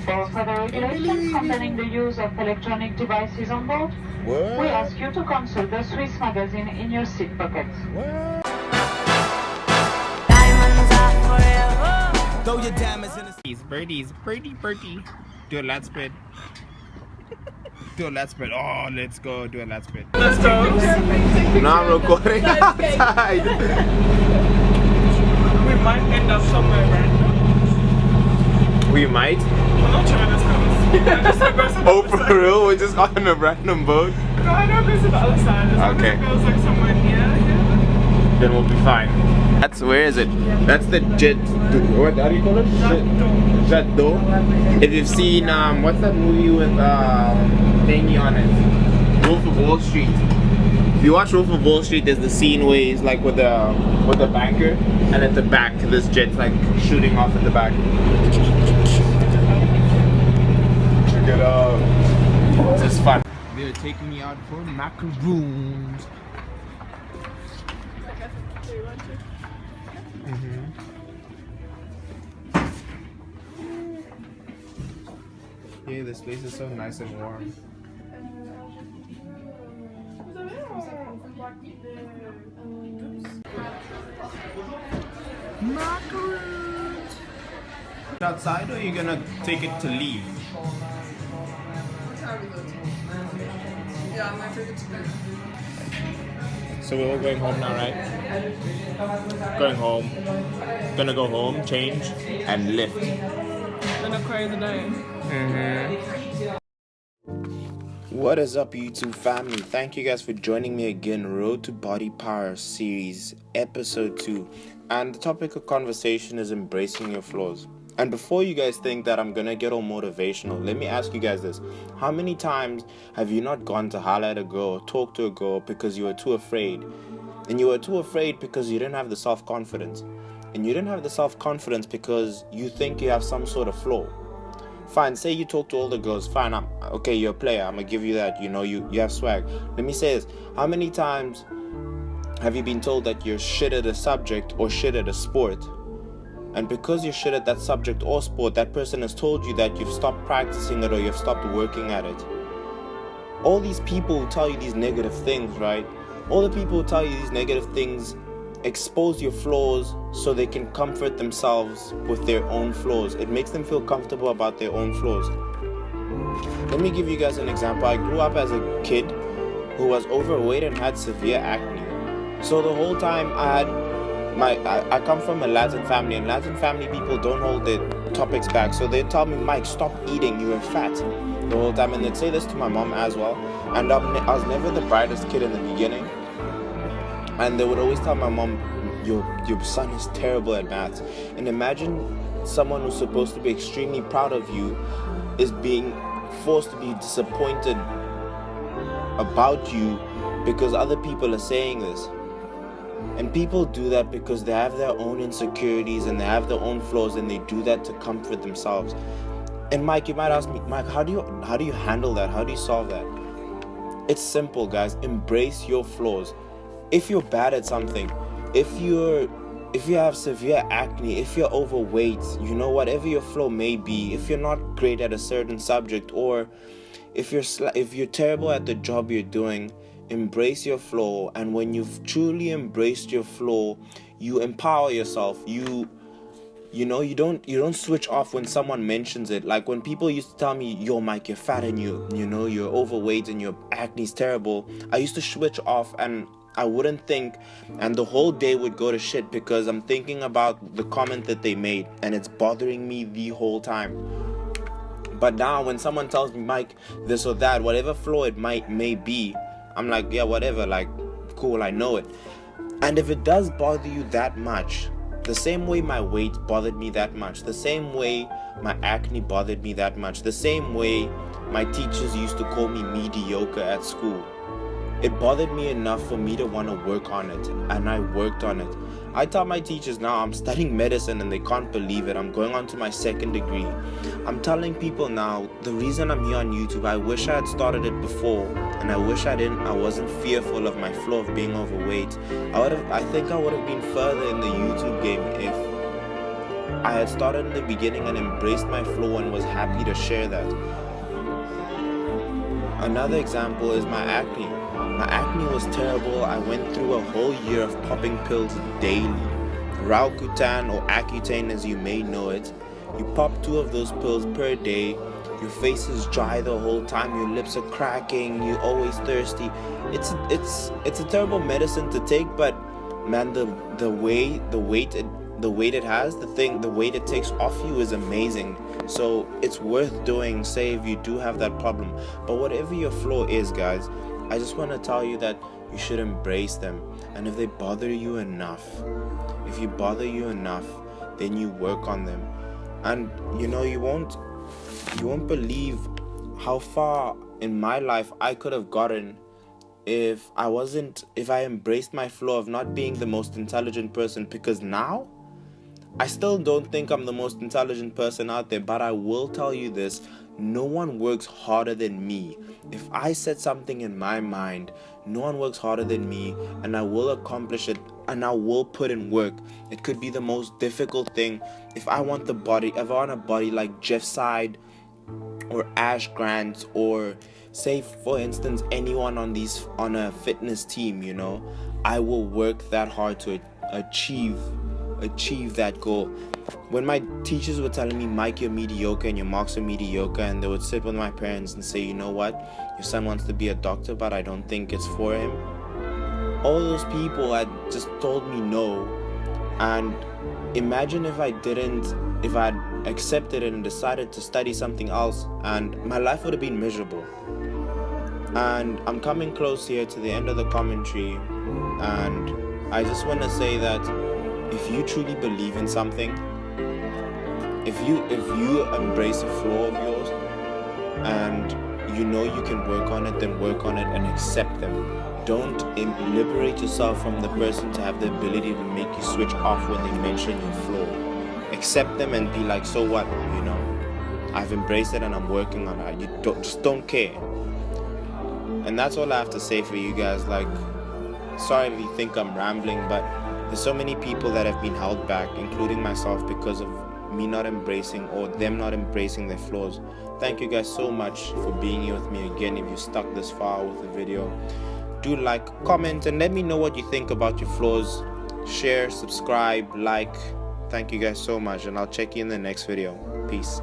For further regulations concerning the use of electronic devices on board, we ask you to consult the Swiss magazine in your seat pocket. Diamonds are forever. Throw your diamonds in the Birdies, birdie. Do a lat spread. Do a lat spread. Oh, let's go. Do a lat spread. Let's go. Now I'm recording outside. We might end up somewhere random. We might. I'm not sure where this goes. Oh, for real? We're just on a random boat? No, I know it goes to the other side. As long as Okay. it goes like somewhere near here. Then we'll be fine. Where is it? That's the jet. What? How do you call it? Jet d'eau. If you've seen what's that movie with thingy on it? Wolf of Wall Street. If you watch Wolf of Wall Street, there's the scene where he's like with the banker, and at the back this jet's like shooting off at the back. Check it out. This is fun. They're taking me out for macaroons. Yeah, this place is so nice and warm. Macaroons! Outside, or are you gonna take it to leave? Yeah, I'm gonna take it to bed. So we're all going home now, right? Going home. Gonna go home, change, and lift. Been a crazy day. What is up, YouTube family? Thank you guys for joining me again. Road to Body Power series, episode 2. And the topic of conversation is embracing your flaws. And before you guys think that I'm gonna get all motivational, let me ask you guys this. How many times have you not gone to holler at a girl or talk to a girl because you were too afraid? And you were too afraid because you didn't have the self-confidence. And you didn't have the self-confidence because you think you have some sort of flaw. Fine, say you talk to all the girls, fine, okay, you're a player, I'm gonna give you that, you have swag. Let me say this, how many times have you been told that you're shit at a subject or shit at a sport? And because you're shit at that subject or sport, that person has told you that you've stopped practicing it or you've stopped working at it. All these people who tell you these negative things, right? All the people who tell you these negative things expose your flaws so they can comfort themselves with their own flaws. It makes them feel comfortable about their own flaws. Let me give you guys an example. I grew up as a kid who was overweight and had severe acne. So the whole time I come from a Latin family, and Latin family people don't hold their topics back. So they tell me, Mike, stop eating, you are fat, the whole time. And they'd say this to my mom as well. And I was never the brightest kid in the beginning. And they would always tell my mom, your son is terrible at maths. And imagine someone who's supposed to be extremely proud of you is being forced to be disappointed about you because other people are saying this. And people do that because they have their own insecurities and they have their own flaws, and they do that to comfort themselves. And Mike, you might ask me, Mike, how do you handle that? How do you solve that? It's simple, guys. Embrace your flaws. If you're bad at something, if you have severe acne, if you're overweight, whatever your flaw may be, if you're not great at a certain subject, or if you're terrible at the job you're doing, embrace your flaw. And when you've truly embraced your flaw, you empower yourself. You don't switch off when someone mentions it. Like when people used to tell me, yo Mike, you're fat and you're overweight and your acne's terrible, I used to switch off and I wouldn't think, and the whole day would go to shit because I'm thinking about the comment that they made and it's bothering me the whole time. But now when someone tells me, Mike, this or that, whatever flaw it may be, I'm like, yeah, whatever, like, cool, I know it. And if it does bother you that much, the same way my weight bothered me that much, the same way my acne bothered me that much, the same way my teachers used to call me mediocre at school, it bothered me enough for me to want to work on it, and I worked on it. I tell my teachers now I'm studying medicine and they can't believe it. I'm going on to my second degree. I'm telling people now, the reason I'm here on YouTube, I wish I had started it before, and I wish I wasn't fearful of my flaw of being overweight. I think I would have been further in the YouTube game I had started in the beginning and embraced my flaw and was happy to share that. Another example is my acne. My acne was terrible. I went through a whole year of popping pills daily. Roacutan, or Accutane as you may know it. You pop 2 of those pills per day. Your face is dry the whole time. Your lips are cracking. You're always thirsty. It's a terrible medicine to take, but man, the weight it has, the weight it takes off you is amazing. So it's worth doing, say if you do have that problem. But whatever your flaw is, guys, I just want to tell you that you should embrace them. And if they bother you enough, then you work on them. And you know, you won't believe how far in my life I could have gotten if I embraced my flaw of not being the most intelligent person. Because now I still don't think I'm the most intelligent person out there, but I will tell you this: no one works harder than me. If I set something in my mind, no one works harder than me, and I will accomplish it, and I will put in work. It could be the most difficult thing. If I want a body like Jeff Side or Ash Grant, or say for instance anyone on a fitness team, you know, I will work that hard to achieve that goal. When my teachers were telling me, Mike, you're mediocre and your marks are mediocre, and they would sit with my parents and say, you know what, your son wants to be a doctor, but I don't think it's for him. All those people had just told me no. And imagine if I'd accepted it and decided to study something else, and my life would have been miserable. And I'm coming close here to the end of the commentary, and I just want to say that if you truly believe in something, if you embrace a flaw of yours and you know you can work on it, then work on it and accept them. Don't liberate yourself from the person to have the ability to make you switch off when they mention your flaw. Accept them and be like, so what, you know, I've embraced it and I'm working on it. You don't care. And that's all I have to say for you guys. Like, sorry if you think I'm rambling, but there's so many people that have been held back, including myself, because of me not embracing, or them not embracing their flaws. Thank you guys so much for being here with me again. If you stuck this far with the video, do like, comment, and let me know what you think about your flaws. Share, subscribe, like. Thank you guys so much, and I'll check you in the next video. Peace.